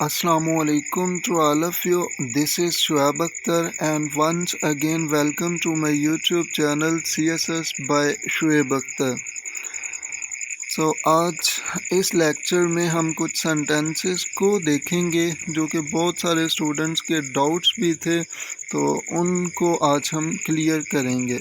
Assalamualaikum to all of you. This is Shuaib Akhtar and once again welcome to my YouTube channel CSS by Shuaib Akhtar. So आज इस lecture में हम कुछ sentences को देखेंगे जो कि बहुत सारे स्टूडेंट्स के डाउट्स भी थे, तो उनको आज हम क्लियर करेंगे।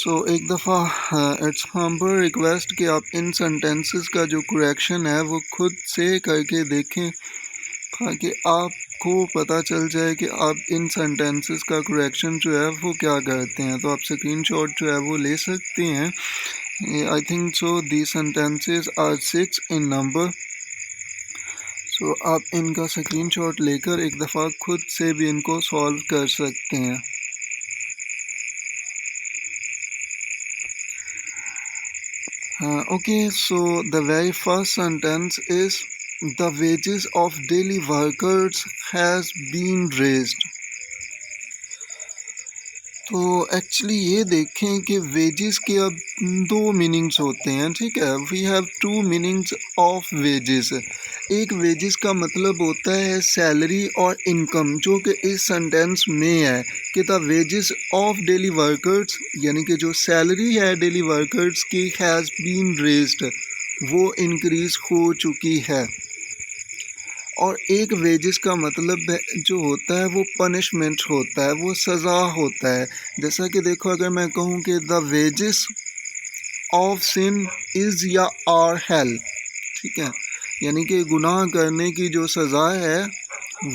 एक दफ़ा इट्स हम्बल रिक्वेस्ट कि आप इन सेंटेंसेस का जो करेक्शन है वो खुद से करके देखें ताकि आपको पता चल जाए कि आप इन सेंटेंसेस का करेक्शन जो है वो क्या करते हैं। तो आप स्क्रीनशॉट जो है वो ले सकते हैं। I think so the sentences are 6 in number. आप इनका स्क्रीनशॉट लेकर एक दफ़ा खुद से भी इनको सॉल्व कर सकते हैं। Okay, so the very first sentence is the wages of daily workers has been raised. तो एक्चुअली ये देखें कि वेजेस के अब दो मीनिंग्स होते हैं, ठीक है। We have two meanings of wages. एक वेजेस का मतलब होता है सैलरी और इनकम, जो कि इस सेंटेंस में है कि the wages of daily workers, यानी कि जो सैलरी है डेली वर्कर्स की हैज़ बीन रेज्ड, वो इंक्रीज़ हो चुकी है। और एक वेजेस का मतलब जो होता है वो पनिशमेंट होता है, वो सज़ा होता है। जैसा कि देखो, अगर मैं कहूँ कि the wages of sin is या आर हेल, ठीक है, यानी कि गुनाह करने की जो सज़ा है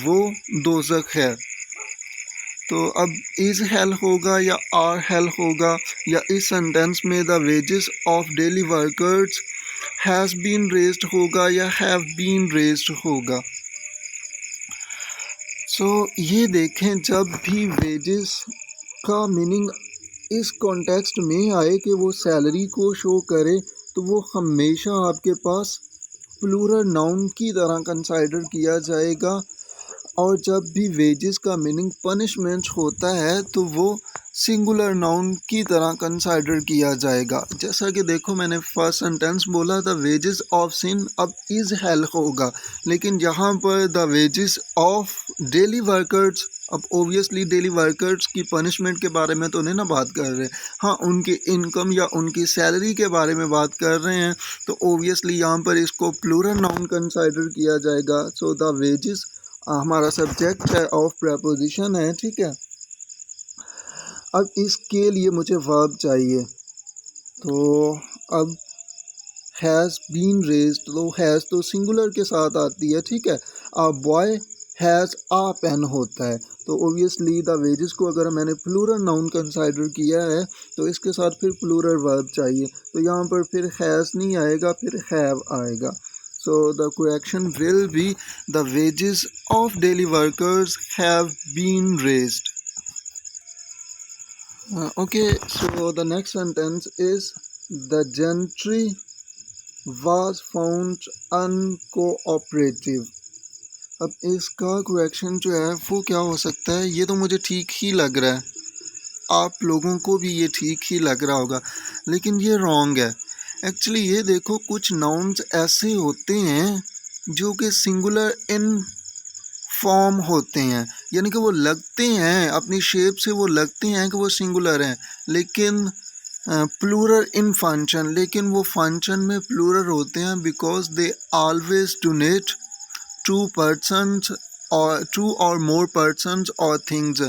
वो दोज़ख है। तो अब इज़ हेल होगा या आर हेल होगा, या इस सेंटेंस में the wages of daily workers has been raised होगा या हैव बीन रेज्ड होगा। ये देखें, जब भी वेजेस का मीनिंग इस कॉन्टेक्स्ट में आए कि वो सैलरी को शो करे, तो वो हमेशा आपके पास प्लूरल नाउन की तरह कंसाइडर किया जाएगा। और जब भी वेजेस का मीनिंग पनिशमेंट होता है तो वो सिंगुलर नाउन की तरह कंसाइडर किया जाएगा। जैसा कि देखो, मैंने फर्स्ट सेंटेंस बोला द वेजेस ऑफ सिन, अब इज़ हेल होगा, लेकिन यहाँ पर the wages of daily workers, अब ओबियसली डेली वर्कर्स की पनिशमेंट के बारे में तो नहीं ना बात कर रहे, हाँ उनकी इनकम या उनकी सैलरी के बारे में बात कर रहे हैं, तो ओबियसली यहाँ पर इसको प्लूरल नाउन कंसाइडर किया जाएगा। सो द वेजेस हमारा सब्जेक्ट है, ऑफ प्रपोजिशन है, ठीक है। अब इसके लिए मुझे वर्ब चाहिए, तो अब हैज़ बीन रेज्ड, तो हैज़ तो सिंगुलर के साथ आती है, ठीक है। A boy has a pen होता है, तो ओबियसली द वेजेस को अगर मैंने प्लूरल नाउन कंसाइडर किया है तो इसके साथ फिर प्लूरल वर्ब चाहिए, तो यहाँ पर फिर हैज़ नहीं आएगा, फिर हैव आएगा। So the correction will be the wages of daily workers have been raised. Okay, so the next sentence is the gentry was found uncooperative. अब इसका करेक्शन जो है वो क्या हो सकता है, ये तो मुझे ठीक ही लग रहा है, आप लोगों को भी ये ठीक ही लग रहा होगा, लेकिन ये रॉन्ग है। एक्चुअली ये देखो, कुछ नाउन्स ऐसे होते हैं जो कि सिंगुलर इन फॉर्म होते हैं, यानी कि वो लगते हैं अपनी शेप से, वो लगते हैं कि वो सिंगुलर हैं, लेकिन प्लूरल इन फंक्शन, लेकिन वो फंक्शन में प्लूरल होते हैं because they always donate to persons और टू और मोर पर्सन्स और थिंग्स,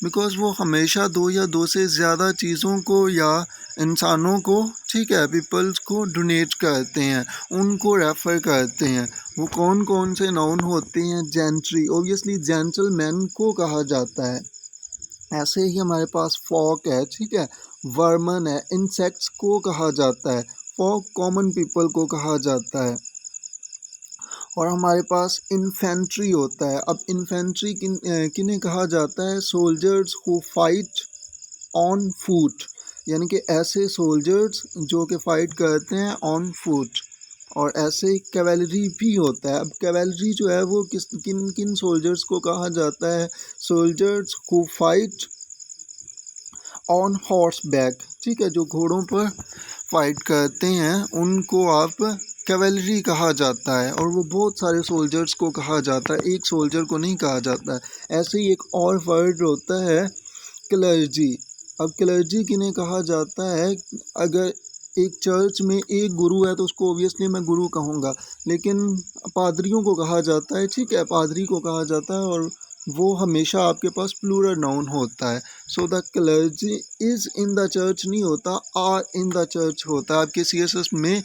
बिकॉज वो हमेशा दो या दो से ज़्यादा चीज़ों को या इंसानों को, ठीक है, पीपल्स को डोनेट करते हैं, उनको रेफ़र करते हैं। वो कौन कौन से नाउन होते हैं, जेंट्री, ओबियसली जेंटलमैन को कहा जाता है, ऐसे ही हमारे पास फॉक है, ठीक है, वर्मन है, इंसेक्ट्स को कहा जाता है, फॉक कॉमन पीपल को कहा जाता है। और हमारे पास इन्फेंट्री होता है। अब इन्फेंट्री किन्हें कहा जाता है, soldiers who fight on foot, यानी कि ऐसे सोल्जर्स जो कि फ़ाइट करते हैं ऑन फुट। और ऐसे कैवेलरी भी होता है। अब कैवेलरी जो है वो किन किन सोल्जर्स को कहा जाता है, soldiers who fight on horse back, ठीक है, जो घोड़ों पर फाइट करते हैं उनको आप कैवेलरी कहा जाता है और वो बहुत सारे सोल्जर्स को कहा जाता है, एक सोल्जर को नहीं कहा जाता है। ऐसे ही एक और वर्ड होता है क्लर्जी। अब क्लर्जी किन्हें कहा जाता है? अगर एक चर्च में एक गुरु है तो उसको ओबियसली मैं गुरु कहूँगा, लेकिन पादरियों को कहा जाता है, ठीक है, पादरी को कहा जाता है और वो हमेशा आपके पास प्लूरल नाउन होता है। So the clergy is in the church नहीं होता, आर इन द चर्च होता है। आपके सीएसएस में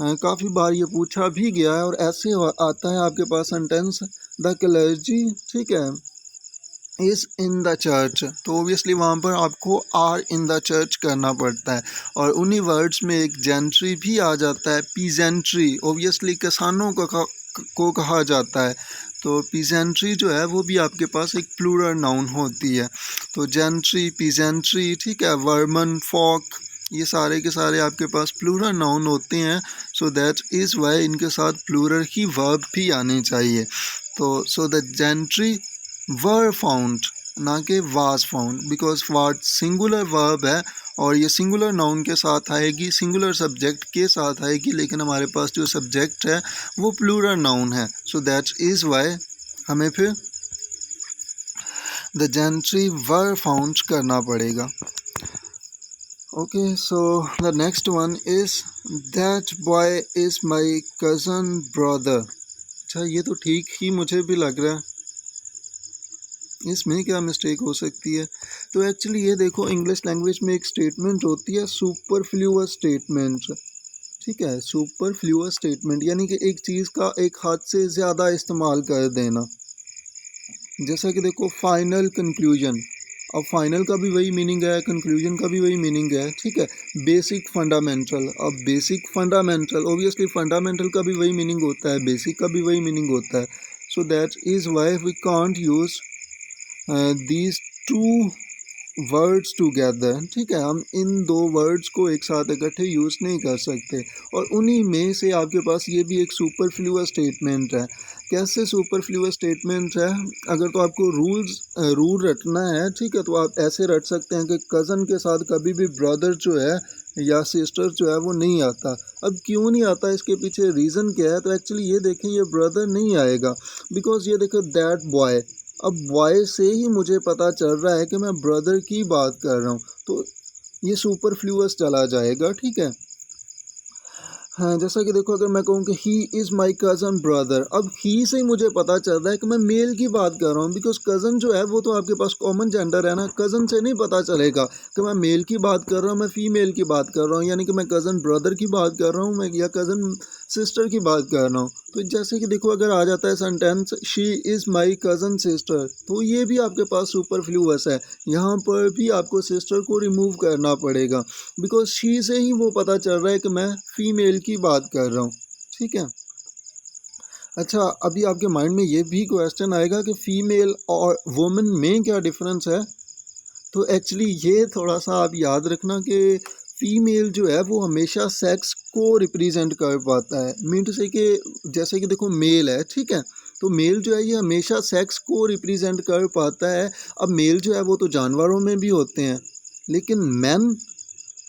काफ़ी बार ये पूछा भी गया है और ऐसे आता है आपके पास सेंटेंस, द क्लर्जी, ठीक है, इज़ इन द चर्च। तो ओबियसली वहाँ पर आपको आर इन द चर्च करना पड़ता है। और उन्हीं वर्ड्स में एक जेंट्री भी आ जाता है, पीजेंट्री, ओबियसली किसानों को कहा जाता है। तो पीजेंट्री जो है वो भी आपके पास एक प्लूरल नाउन होती है। तो जेंट्री, पीजेंट्री, ठीक है, वर्मन, फॉक, ये सारे के सारे आपके पास प्लूरल नाउन होते हैं। सो दैट इज़ वाई इनके साथ प्लूरल की वर्ब भी आनी चाहिए। तो so the gentry were found, ना कि was found, because what singular verb है और ये सिंगुलर नाउन के साथ आएगी, सिंगुलर सब्जेक्ट के साथ आएगी, लेकिन हमारे पास जो सब्जेक्ट है वो प्लूरल नाउन है। सो दैट इज़ वाई हमें फिर द जेंट्री वर फाउंड करना पड़ेगा। Okay, so the next one is that boy is my cousin brother. अच्छा, ये तो ठीक ही मुझे भी लग रहा है, इसमें क्या मिस्टेक हो सकती है? तो एक्चुअली ये देखो, इंग्लिश लैंग्वेज में एक स्टेटमेंट होती है सुपरफ्लूअस स्टेटमेंट, ठीक है, सुपरफ्लूअस स्टेटमेंट यानी कि एक चीज़ का एक हद से ज़्यादा इस्तेमाल कर देना। जैसा कि देखो फाइनल कंक्लूजन, अब फाइनल का भी वही मीनिंग है, कंक्लूजन का भी वही मीनिंग है, ठीक है। बेसिक फंडामेंटल, अब बेसिक फंडामेंटल, ओबियसली फंडामेंटल का भी वही मीनिंग होता है, बेसिक का भी वही मीनिंग होता है। So that is why we can't use these two words together, ठीक है, हम इन दो वर्ड्स को एक साथ इकट्ठे यूज़ नहीं कर सकते। और उन्हीं में से आपके पास ये भी एक सुपरफ्लूअस स्टेटमेंट है। कैसे सुपरफ्लूअस स्टेटमेंट है? अगर तो आपको रूल रटना है, ठीक है, तो आप ऐसे रट सकते हैं कि कज़न के साथ कभी भी ब्रदर जो है या सिस्टर जो है वो नहीं आता। अब क्यों नहीं आता, इसके पीछे रीज़न क्या है? तो एक्चुअली ये देखें, ये ब्रदर नहीं आएगा, बिकॉज ये देखो दैट बॉय, अब बॉय से ही मुझे पता चल रहा है कि मैं ब्रदर की बात कर रहा हूँ, तो ये सुपरफ्लूअस चला जाएगा, ठीक है। हाँ, जैसा कि देखो, अगर मैं कहूँ कि he is my cousin brother, अब ही से ही मुझे पता चल रहा है कि मैं मेल की बात कर रहा हूँ, बिकॉज कज़न जो है वो तो आपके पास कॉमन जेंडर है ना, कज़न से नहीं पता चलेगा कि मैं मेल की बात कर रहा हूँ, मैं फीमेल की बात कर रहा हूँ, यानी कि मैं कज़न ब्रदर की बात कर रहा हूँ मैं, या कज़न सिस्टर की बात कर रहा हूँ। तो जैसे कि देखो, अगर आ जाता है sentence she is my cousin sister, तो ये भी आपके पास सुपरफ्लूअस है, यहाँ पर भी आपको सिस्टर को रिमूव करना पड़ेगा, बिकॉज शी से ही वो पता चल रहा है कि मैं फीमेल की बात कर रहा हूँ, ठीक है। अच्छा, अभी आपके माइंड में ये भी क्वेश्चन आएगा कि फ़ीमेल और वुमेन में क्या डिफरेंस है? तो एक्चुअली ये थोड़ा सा आप याद रखना कि फ़ीमेल जो है वो हमेशा सेक्स को रिप्रेजेंट कर पाता है, मीन टू से कि जैसे कि देखो मेल है, ठीक है, तो मेल जो है ये हमेशा सेक्स को रिप्रेजेंट कर पाता है। अब मेल जो है वो तो जानवरों में भी होते हैं, लेकिन मैन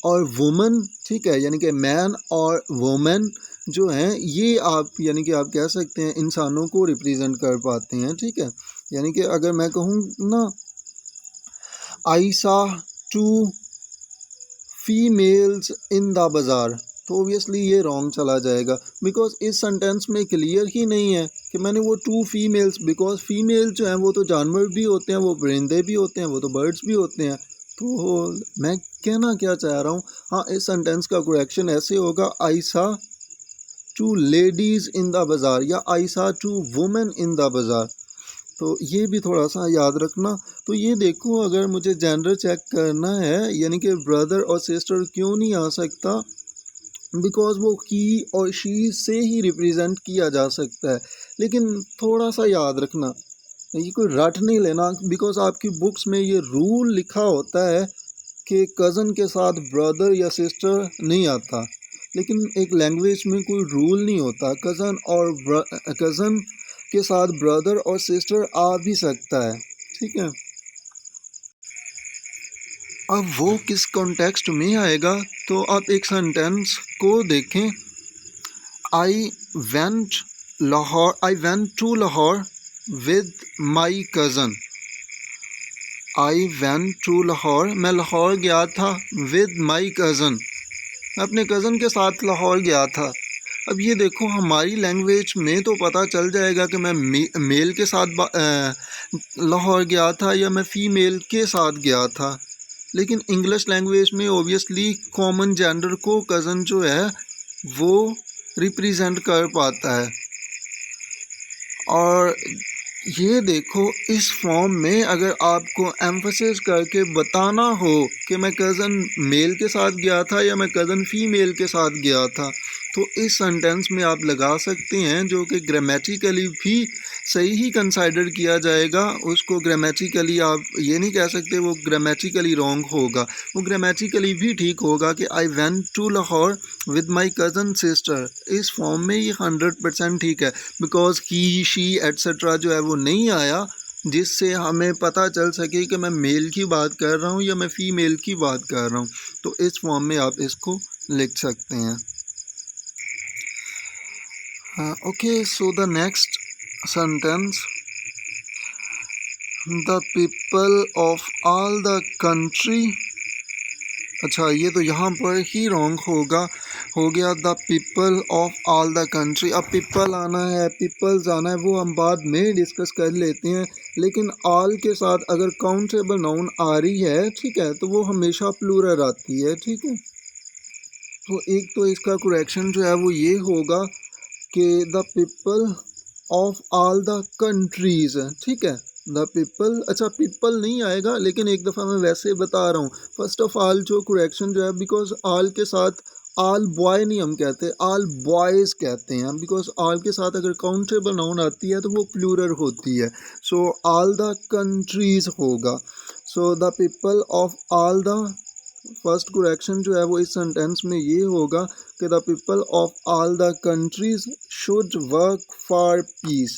और वुमन, ठीक है, यानी कि मैन और वुमेन जो हैं ये आप यानी कि आप कह सकते हैं इंसानों को रिप्रेजेंट कर पाते हैं, ठीक है। यानी कि अगर मैं कहूँ ना, आई सा टू फीमेल्स इन द बाज़ार, तो ओबियसली ये रॉन्ग चला जाएगा, बिकॉज इस सेंटेंस में क्लियर ही नहीं है कि मैंने वो टू फीमेल्स, बिकॉज फीमेल जो हैं वो तो जानवर भी होते हैं, वो परिंदे भी होते हैं, वो तो बर्ड्स भी होते हैं। तो मैं कहना क्या चाह रहा हूँ, हाँ, इस सेंटेंस का करेक्शन ऐसे होगा, आई सा टू लेडीज़ इन द बाज़ार या आई सा टू वुमेन इन द बाज़ार। तो ये भी थोड़ा सा याद रखना। तो ये देखो, अगर मुझे जेंडर चेक करना है, यानी कि ब्रदर और सिस्टर क्यों नहीं आ सकता, बिकॉज वो ही और शी से ही रिप्रेजेंट किया जा सकता है। लेकिन थोड़ा सा याद रखना, ये कोई रट नहीं लेना, बिकॉज आपकी बुक्स में ये रूल लिखा होता है कि कज़न के साथ ब्रदर या सिस्टर नहीं आता, लेकिन एक लैंग्वेज में कोई रूल नहीं होता, कज़न के साथ ब्रदर और सिस्टर आ भी सकता है, ठीक है। अब वो किस कॉन्टेक्स्ट में आएगा, तो आप एक सेंटेंस को देखें, I went I went to Lahore with my cousin. I went to Lahore. मैं लाहौर गया था with my cousin. मैं अपने कज़न के साथ लाहौर गया था. अब ये देखो हमारी लैंग्वेज में तो पता चल जाएगा कि मैं मेल के साथ लाहौर गया था या मैं फ़ीमेल के साथ गया था. लेकिन इंग्लिश लैंग्वेज में ओबियसली कॉमन जेंडर को कज़न जो है वो रिप्रेजेंट कर पाता है. और ये देखो इस फॉर्म में अगर आपको एम्फसिस करके बताना हो कि मैं कज़न मेल के साथ गया था या मैं कज़न फीमेल के साथ गया था, तो इस सेंटेंस में आप लगा सकते हैं, जो कि ग्रामेटिकली भी सही ही कंसाइडर किया जाएगा. उसको ग्रामेटिकली आप ये नहीं कह सकते वो ग्रामेटिकली रॉन्ग होगा, वो ग्रामेटिकली भी ठीक होगा कि I went to Lahore with my cousin sister. इस फॉर्म में ये 100% ठीक है, बिकॉज ही शी एट्सट्रा जो है वो नहीं आया, जिससे हमें पता चल सके कि मैं मेल की बात कर रहा हूँ या मैं फ़ीमेल की बात कर रहा हूँ. तो इस फॉर्म में आप इसको लिख सकते हैं. Okay, so the next sentence, the people of all the country. अच्छा, ये तो यहाँ पर ही रॉन्ग होगा, हो गया the people of all the country. अब पीपल आना है, पीपल्स आना है, वो हम बाद में डिस्कस कर लेते हैं. लेकिन ऑल के साथ अगर काउंटेबल नाउन आ रही है, ठीक है, तो वो हमेशा प्लूरल आती है. ठीक है, तो एक तो इसका करेक्शन जो है वो ये होगा कि the people of all the countries. ठीक है, द पीपल. अच्छा, पीपल नहीं आएगा, लेकिन एक दफ़ा मैं वैसे बता रहा हूँ. फर्स्ट ऑफ ऑल जो करेक्शन जो है, बिकॉज ऑल के साथ ऑल बॉय नहीं हम कहते, ऑल बॉयज़ कहते हैं, बिकॉज ऑल के साथ अगर काउंटेबल नाउन आती है तो वो प्लूरल होती है. सो ऑल द कंट्रीज़ होगा. So the people of all the, first correction जो है वो इस सेंटेंस में ये होगा कि the people of all the countries should work for piece.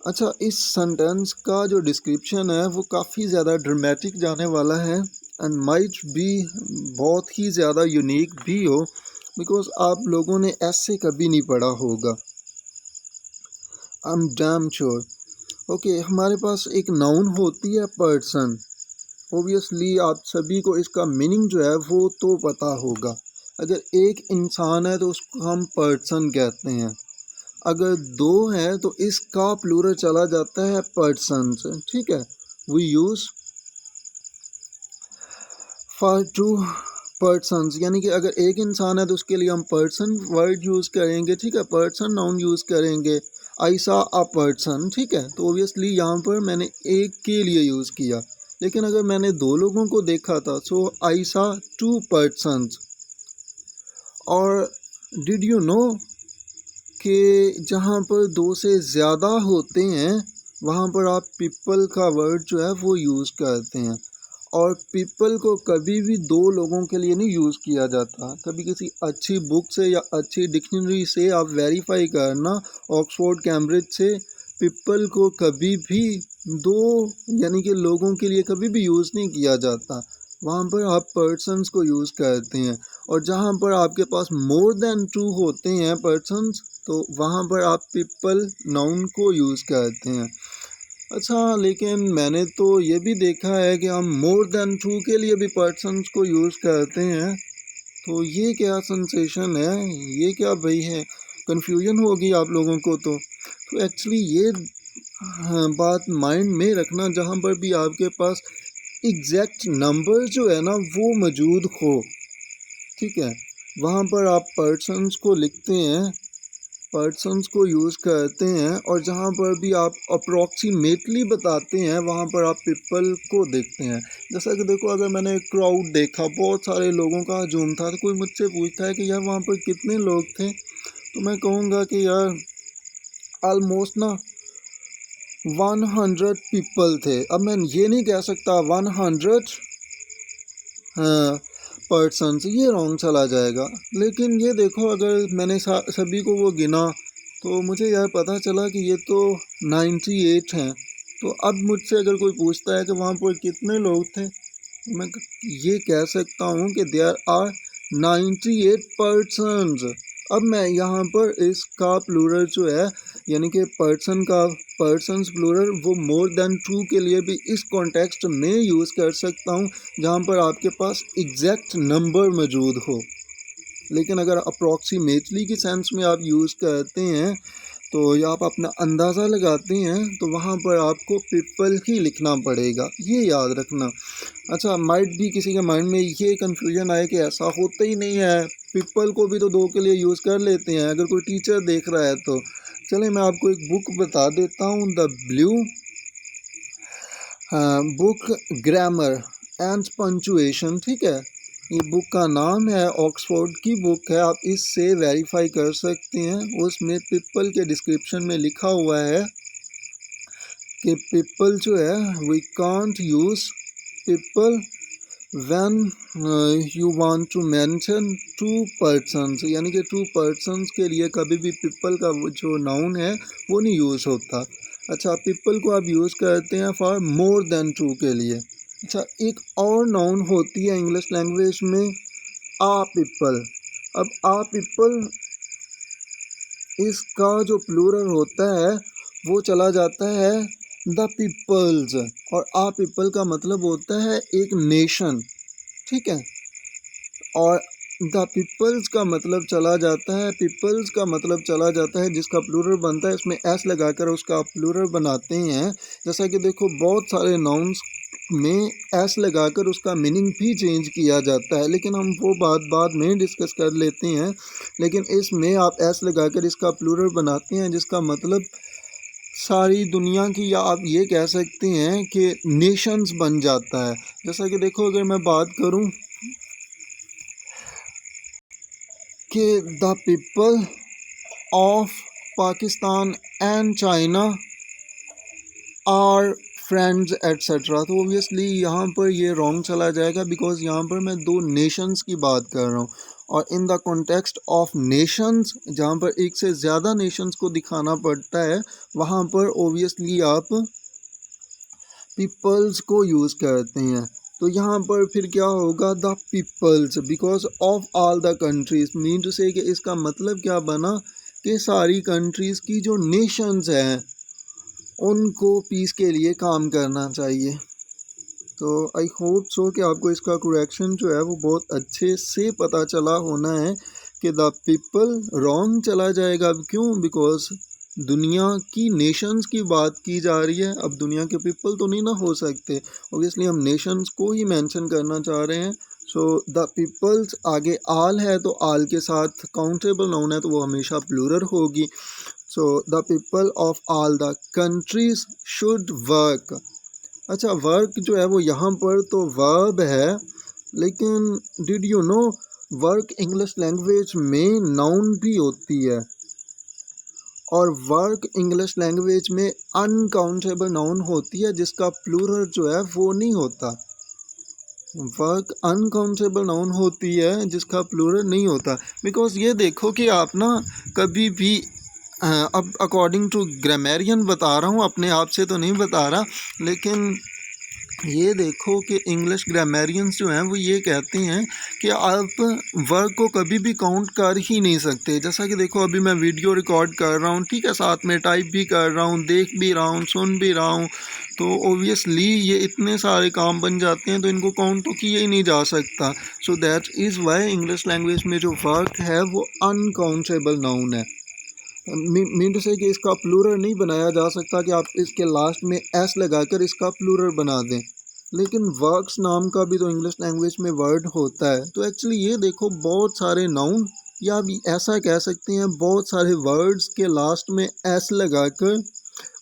अच्छा, इस सेंटेंस का जो डिस्क्रिप्शन है वो काफ़ी ज़्यादा ड्रामेटिक जाने वाला है एंड माइट भी बहुत ही ज़्यादा यूनिक भी हो, बिकॉज आप लोगों ने ऐसे कभी नहीं पढ़ा होगा. I am damn sure. Okay, हमारे पास एक नाउन होती है पर्सन. ओबियसली आप सभी को इसका मीनिंग जो है वो तो पता होगा. अगर एक इंसान है तो उसको हम पर्सन कहते हैं. अगर दो हैं तो इसका प्लूरल चला जाता है पर्सन्स. ठीक है, we use for two persons, यानी कि अगर एक इंसान है तो उसके लिए हम पर्सन वर्ड यूज़ करेंगे. ठीक है, पर्सन नाउन यूज़ करेंगे. आई सा अ पर्सन. ठीक है, तो ओबियसली यहाँ पर मैंने एक के लिए यूज़ किया, लेकिन अगर मैंने दो लोगों को देखा था, सो आई सा टू पर्सन्स. और डिड यू नो कि जहाँ पर दो से ज़्यादा होते हैं वहाँ पर आप पीपल का वर्ड जो है वो यूज़ करते हैं. और पीपल को कभी भी दो लोगों के लिए नहीं यूज़ किया जाता. कभी किसी अच्छी बुक से या अच्छी डिक्शनरी से आप वेरीफाई करना, ऑक्सफोर्ड कैम्ब्रिज से, पीपल को कभी भी दो यानी कि लोगों के लिए कभी भी यूज़ नहीं किया जाता. वहाँ पर आप पर्सन्स को यूज़ करते हैं. और जहाँ पर आपके पास मोर देन टू होते हैं पर्सन्स, तो वहाँ पर आप पीपल नाउन को यूज़ करते हैं. अच्छा, लेकिन मैंने तो ये भी देखा है कि हम मोर देन टू के लिए भी पर्सन्स को यूज़ करते हैं. तो ये क्या सेंसेशन है, ये क्या भाई है, कन्फ्यूजन होगी आप लोगों को. तो एक्चुअली ये बात माइंड में रखना, जहाँ पर भी आपके पास एग्जैक्ट नंबर जो है ना वो मौजूद हो, ठीक है, वहाँ पर आप पर्सन्स को लिखते हैं, पर्सन्स को यूज़ करते हैं. और जहाँ पर भी आप अप्रॉक्सीमेटली बताते हैं वहाँ पर आप पीपल को देखते हैं. जैसा कि देखो, अगर मैंने एक क्राउड देखा, बहुत सारे लोगों का हजूम था, तो कोई मुझसे पूछता है कि यार वहाँ पर कितने लोग थे, तो मैं कहूँगा कि यार ऑलमोस्ट ना 100 पीपल थे. अब मैं ये नहीं कह सकता 100 पर्सन्स, ये रॉन्ग चला जाएगा. लेकिन ये देखो, अगर मैंने सभी को वो गिना तो मुझे यार पता चला कि ये तो 98 हैं. तो अब मुझसे अगर कोई पूछता है कि वहाँ पर कितने लोग थे, तो मैं ये कह सकता हूँ कि देयर आर 98 पर्सन्स. अब मैं यहाँ पर इसका प्लूरल जो है यानी कि पर्सन्स प्लूरल वो मोर देन टू के लिए भी इस कॉन्टेक्स्ट में यूज़ कर सकता हूँ जहाँ पर आपके पास एग्जैक्ट नंबर मौजूद हो। लेकिन अगर अप्रॉक्सीमेटली की सेंस में आप यूज़ करते हैं तो या आप अपना अंदाज़ा लगाते हैं तो वहाँ पर आपको पीपल ही लिखना पड़ेगा, ये याद रखना। अच्छा, माइट भी किसी के माइंड में ये कन्फ्यूजन आए कि ऐसा होता ही नहीं है, पीपल को भी तो दो के लिए यूज़ कर लेते हैं अगर कोई टीचर देख रहा है तो। चले मैं आपको एक बुक बता देता हूँ, the blue book grammar and punctuation, ठीक है। ये बुक का नाम है, ऑक्सफोर्ड की बुक है, आप इससे वेरीफाई कर सकते हैं। उसमें पीपल के डिस्क्रिप्शन में लिखा हुआ है कि पीपल जो है we can't use people when you want to mention two persons, यानी कि टू पर्सन्स के लिए कभी भी पीपल का जो नाउन है वो नहीं यूज़ होता। अच्छा, पीपल को आप यूज़ करते हैं फॉर मोर देन टू के लिए। अच्छा, एक और नाउन होती है इंग्लिश लैंग्वेज में, आ पीपल। अब आ पीपल इसका जो प्लूरल होता है वो चला जाता है द पीपल्स, और आ पीपल का मतलब होता है एक नेशन, ठीक है। और द पीपल्स का मतलब चला जाता है, पीपल्स का मतलब चला जाता है जिसका प्लूरल बनता है, इसमें एस लगाकर उसका प्लूरल बनाते हैं। जैसा कि देखो बहुत सारे नाउन्स में एस लगाकर उसका मीनिंग भी चेंज किया जाता है, लेकिन हम वो बात बाद में डिस्कस कर लेते हैं। लेकिन इसमें आप एस लगाकर इसका प्लूरल बनाते हैं जिसका मतलब सारी दुनिया की, या आप ये कह सकते हैं कि नेशंस बन जाता है। जैसा कि देखो अगर मैं बात करूं कि the people of Pakistan and China are friends etcetera, तो ओबियसली यहाँ पर ये रॉन्ग चला जाएगा बिकॉज यहाँ पर मैं दो नेशंस की बात कर रहा हूँ, और in the context of Nations जहाँ पर एक से ज़्यादा नेशंस को दिखाना पड़ता है वहाँ पर ओबियसली आप पीपल्स को यूज़ करते हैं। तो यहाँ पर फिर क्या होगा, the peoples because of all the countries, mean to say कि इसका मतलब क्या बना कि सारी कंट्रीज़ की जो नेशंस हैं उनको पीस के लिए काम करना चाहिए। तो आई होप सो कि आपको इसका करेक्शन जो है वो बहुत अच्छे से पता चला होना है कि द पीपल रॉन्ग चला जाएगा। क्यों? बिकॉज दुनिया की नेशंस की बात की जा रही है, अब दुनिया के पीपल तो नहीं ना हो सकते, ऑब्वियसली हम नेशंस को ही मेंशन करना चाह रहे हैं। सो द पीपल्स आगे आल है तो आल के साथ काउंटेबल नाउन है तो वो हमेशा प्लूरल होगी। So the people of all the countries should work. अच्छा, वर्क जो है वो यहाँ पर तो वर्ब है, लेकिन did you know work English language में नाउन भी होती है, और वर्क इंग्लिश लैंग्वेज में अनकाउंटेबल नाउन होती है जिसका प्लूरल जो है वो नहीं होता। वर्क अनकाउंटेबल नाउन होती है जिसका प्लूरल नहीं होता। बिकॉज ये देखो कि आप ना कभी भी अब अकॉर्डिंग टू ग्रामेरियन बता रहा हूँ, अपने आप से तो नहीं बता रहा, लेकिन ये देखो कि इंग्लिश ग्रामेरियंस जो हैं वो ये कहते हैं कि आप वर्क को कभी भी काउंट कर ही नहीं सकते। जैसा कि देखो अभी मैं वीडियो रिकॉर्ड कर रहा हूँ, ठीक है, साथ में टाइप भी कर रहा हूँ, देख भी रहा हूँ, सुन भी रहा हूँ, तो ओबियसली ये इतने सारे काम बन जाते हैं तो इनको काउंट तो किया ही नहीं जा सकता। सो that is Y English language में जो वर्क है वो अनकाउंटेबल नाउन है। मीन टू से कि इसका प्लूरल नहीं बनाया जा सकता कि आप इसके लास्ट में एस लगाकर इसका प्लूरल बना दें। लेकिन वर्क्स नाम का भी तो इंग्लिश लैंग्वेज में वर्ड होता है। तो एक्चुअली ये देखो बहुत सारे नाउन, या भी ऐसा कह सकते हैं बहुत सारे वर्ड्स के लास्ट में एस लगाकर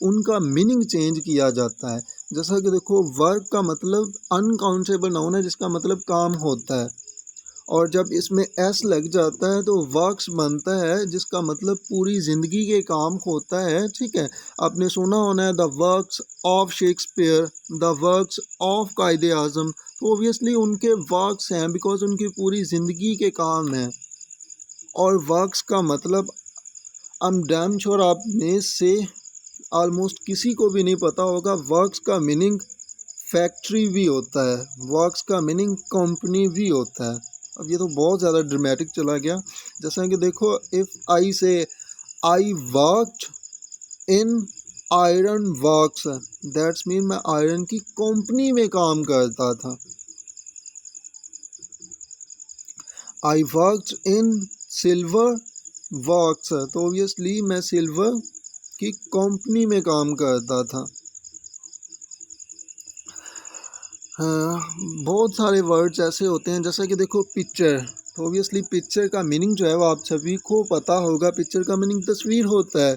उनका मीनिंग चेंज किया जाता है। जैसा कि देखो वर्क का मतलब अनकाउंटेबल नाउन है जिसका मतलब काम होता है, और जब इसमें एस लग जाता है तो वर्क्स बनता है जिसका मतलब पूरी ज़िंदगी के काम होता है, ठीक है। आपने सुना होना है the works of Shakespeare, the works of कायदे आज़म, तो ओबियसली उनके वर्क्स हैं बिकॉज उनकी पूरी ज़िंदगी के काम हैं। और वर्क्स का मतलब आई एम डैम श्योर आप में से ऑलमोस्ट किसी को भी नहीं पता होगा, वर्क्स का मीनिंग फैक्ट्री भी होता है, वर्क्स का मीनिंग कंपनी भी होता है। अब ये तो बहुत ज़्यादा ड्रामेटिक चला गया। जैसा कि देखो, इफ़ आई से I worked in iron works, that's mean मैं आयरन की कंपनी में काम करता था। I worked in silver works, तो ऑब्वियसली मैं सिल्वर की कंपनी में काम करता था। हाँ, बहुत सारे वर्ड्स ऐसे होते हैं, जैसा कि देखो पिक्चर, तो ऑब्वियसली पिक्चर का मीनिंग जो है वो आप सभी को पता होगा। पिक्चर का मीनिंग तस्वीर होता है,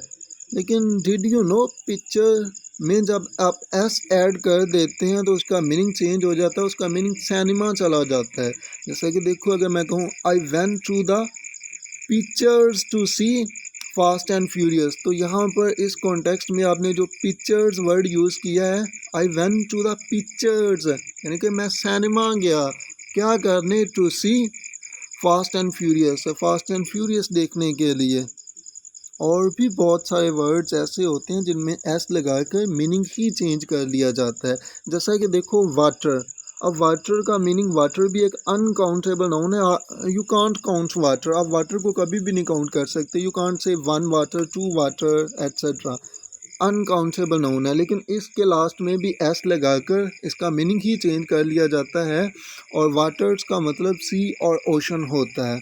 लेकिन डिड यू नो पिक्चर में जब आप एस ऐड कर देते हैं तो उसका मीनिंग चेंज हो जाता है, उसका मीनिंग सिनेमा चला जाता है। जैसा कि देखो, अगर मैं कहूँ I went to the pictures to see Fast and Furious, तो यहाँ पर इस कॉन्टेक्स्ट में आपने जो पिक्चर्स वर्ड यूज़ किया है, I went to the pictures, यानी कि मैं सिनेमा गया क्या करने, to see Fast and Furious, Fast and Furious देखने के लिए। और भी बहुत सारे वर्ड्स ऐसे होते हैं जिनमें एस लगाकर मीनिंग ही चेंज कर लिया जाता है। जैसा कि देखो वाटर, अब वाटर का मीनिंग, वाटर भी एक अनकाउंटेबल नाउन है। यू कांट काउंट वाटर, आप वाटर को कभी भी नहीं काउंट कर सकते। You can't say one water, two water etcetera, uncountable noun है। लेकिन इसके लास्ट में भी एस लगाकर इसका मीनिंग ही चेंज कर लिया जाता है, और वाटर्स का मतलब सी और ओशन होता है।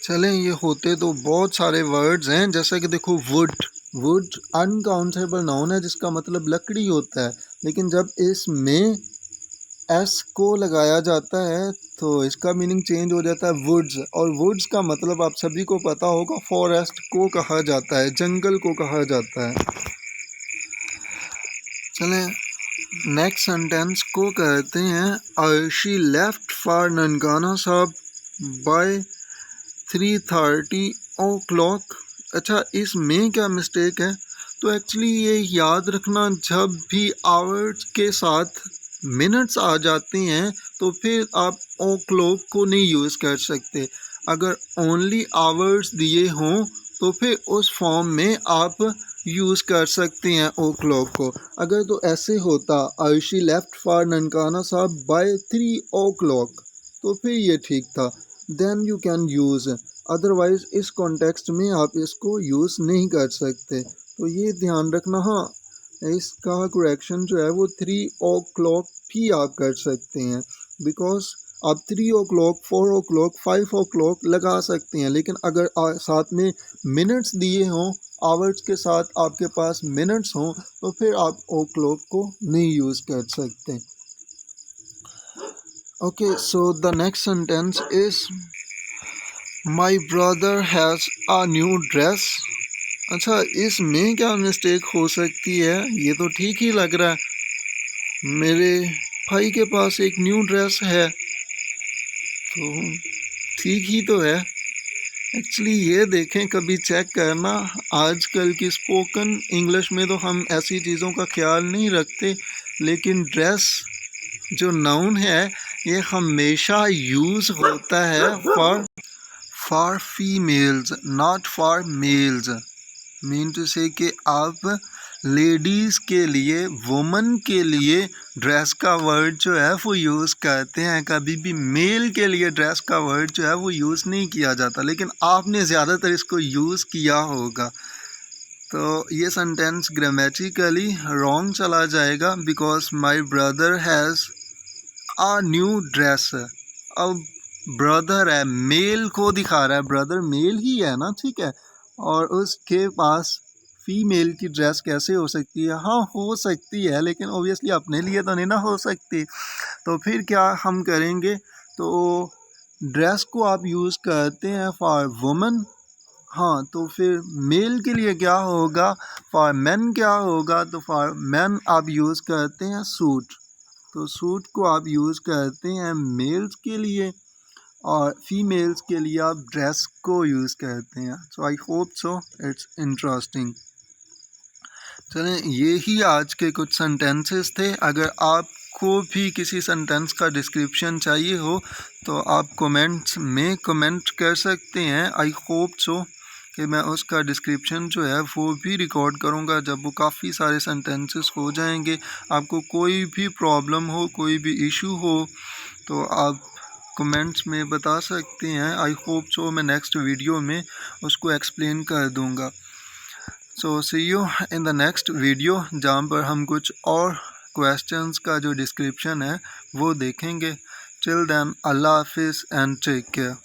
चलें, ये होते तो बहुत सारे वर्ड्स हैं, जैसा कि देखो वुड, वुड अनकाउंटेबल नाउन है जिसका मतलब लकड़ी होता है, लेकिन जब इसमें एस को लगाया जाता है तो इसका मीनिंग चेंज हो जाता है वुड्स, और वुड्स का मतलब आप सभी को पता होगा, फॉरेस्ट को कहा जाता है, जंगल को कहा जाता है। चलें, नेक्स्ट सेंटेंस को कहते हैं अर्शी लेफ्ट फॉर ननकाना साहब बाय 3:30 o'clock। अच्छा, इसमें क्या मिस्टेक है, तो एक्चुअली ये याद रखना, जब भी आवर्स के साथ मिनट्स आ जाते हैं तो फिर आप ओ क्लॉक को नहीं यूज़ कर सकते। अगर ओनली आवर्स दिए हों तो फिर उस फॉर्म में आप यूज़ कर सकते हैं ओ क्लॉक को। अगर तो ऐसे होता अर्शी लेफ्ट फॉर ननकाना साहब बाय 3 o'clock, तो फिर ये ठीक था, then you can use. Otherwise इस कॉन्टेक्स्ट में आप इसको यूज़ नहीं कर सकते, तो ये ध्यान रखना। हाँ, इसका करेक्शन जो है वो 3 o'clock भी आप कर सकते हैं, बिकॉज आप 3 o'clock, 4 o'clock, 5 o'clock लगा सकते हैं, लेकिन अगर साथ में मिनट्स दिए हों, आवर्स के साथ आपके पास मिनट्स हों, तो फिर आप ओ क्लॉक को नहीं यूज़ कर सकते। Okay, so the next sentence is my brother has a new dress. अच्छा, इसमें क्या मिस्टेक हो सकती है, ये तो ठीक ही लग रहा है, मेरे भाई के पास एक न्यू ड्रेस है, तो ठीक ही तो है। एक्चुअली ये देखें, कभी चेक करना, आजकल की स्पोकन इंग्लिश में तो हम ऐसी चीज़ों का ख्याल नहीं रखते, लेकिन ड्रेस जो नाउन है ये हमेशा यूज़ होता है for females, not for males. Mean to say कि आप लेडीज़ के लिए, वुमन के लिए ड्रेस का वर्ड जो है वो यूज़ करते हैं, कभी भी मेल के लिए ड्रेस का वर्ड जो है वो यूज़ नहीं किया जाता, लेकिन आपने ज़्यादातर इसको यूज़ किया होगा। तो ये सेंटेंस ग्रामेटिकली रॉन्ग चला जाएगा, because my brother has a new dress. अब ब्रदर है, मेल को दिखा रहा है, ब्रदर मेल ही है ना, ठीक है, और उसके पास फीमेल की ड्रेस कैसे हो सकती है? हाँ, हो सकती है, लेकिन ओबियसली अपने लिए तो नहीं ना हो सकती। तो फिर क्या हम करेंगे, तो ड्रेस को आप यूज़ करते हैं फॉर वुमन। हाँ, तो फिर मेल के लिए क्या होगा, फॉर मेन क्या होगा, तो फॉर मेन आप यूज़ करते हैं सूट, तो सूट को आप यूज़ करते हैं मेल्स के लिए, और फीमेल्स के लिए आप ड्रेस को यूज़ करते हैं। So I hope so it's interesting. चलें, ये ही आज के कुछ सेंटेंसेस थे। अगर आपको भी किसी सेंटेंस का डिस्क्रिप्शन चाहिए हो तो आप कमेंट्स में कमेंट कर सकते हैं। आई होप सो कि मैं उसका डिस्क्रिप्शन जो है वो भी रिकॉर्ड करूँगा जब वो काफ़ी सारे सेंटेंसेस हो जाएंगे। आपको कोई भी प्रॉब्लम हो, कोई भी इशू हो, तो आप कमेंट्स में बता सकते हैं। आई होप सो मैं नेक्स्ट वीडियो में उसको एक्सप्लेन कर दूंगा। So see you in the next video, जहाँ पर हम कुछ और क्वेश्चंस का जो डिस्क्रिप्शन है वो देखेंगे। टिल देन, अल्लाह हाफिज़ एंड टेक केयर।